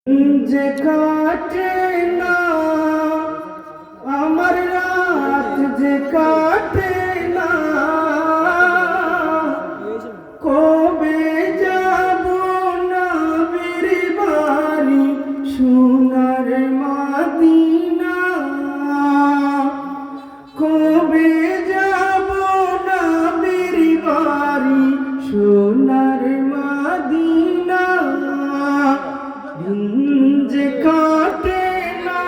যে কাটে না আমার রাত, যে কাটে না কবে যাব নবীর বাড়ি সোনার মদিনা, কবে যাব নবীর বাড়ি সোনার মদিনা। যে কাটে না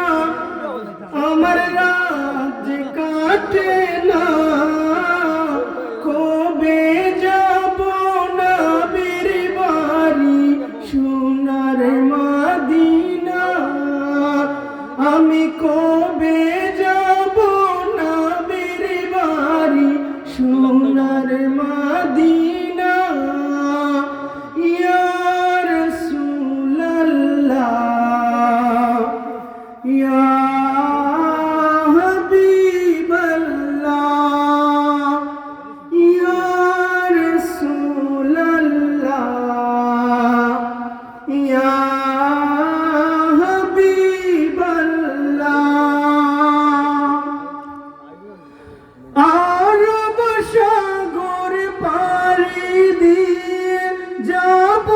আমার রাত, যে কাটে না কবে যাব নবীর বাড়ি সোনার মদিনা, আমি কবে যাব নবীর বাড়ি সোনার মদিনা। ইয়া রাসূলুল্লাহ, ইয়া হাবিবাল্লাহ, ইয়া রাসূলুল্লাহ, ইয়া হাবিবাল্লাহ। আরব সাগর পাড়ি দিয়ে যাব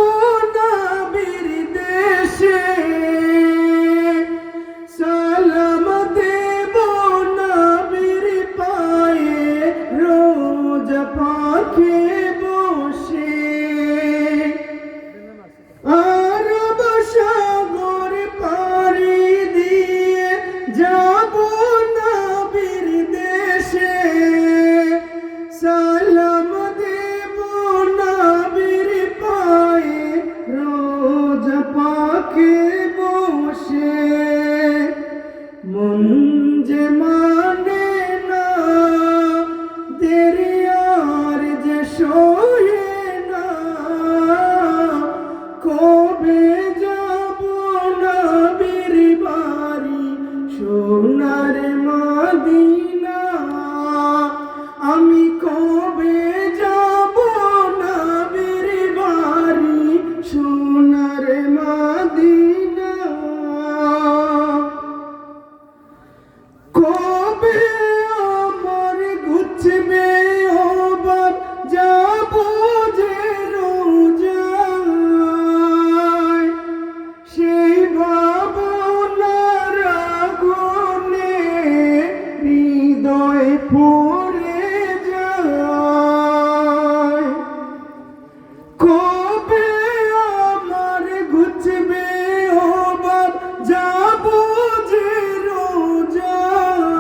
নবীর দেশে, সালাম দেব নবীর পায়ে রোজা পাকে বসে। আরব সাগর পাড়ি দিয়ে যাব নবীর দেশে, সালাম দেব নবীর পায়ে রোজা পাকে বসে। মন যে মানে না দেরি আর যে সহে না, কবে যাব নবীর বাড়ি সোনার মদিনা, আমি কবে যাব নবীর বাড়ি সোনার মদিনা। কবে আমার গুছবে ওবার যাব যে রোজায়, সেই ভাবনার আগুনে হৃদয় পুড়ে যায়। কবে আমার গুছবে ওবার যাব যে রোজায়,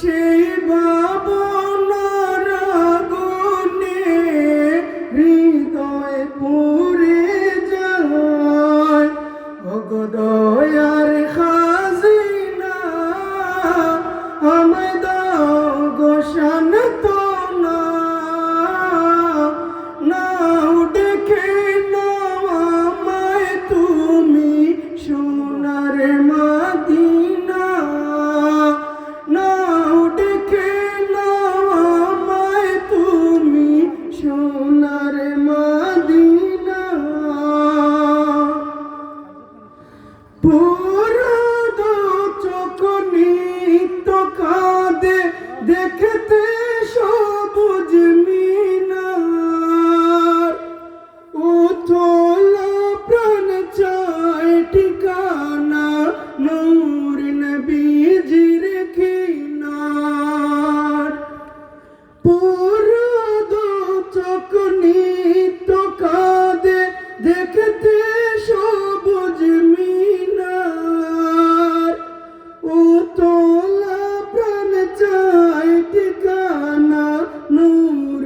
সেই ভাবনার আগুনে হৃদয় পুড়ে যায়। ওগো দয়ার খাজিনা আমায় দাও গো সান্ত্বনা, নাও ডেকে নাও আমায় তুমি সোনার মদিনা, নাও ডেকে নাও আমায় তুমি সোনার মদিনা।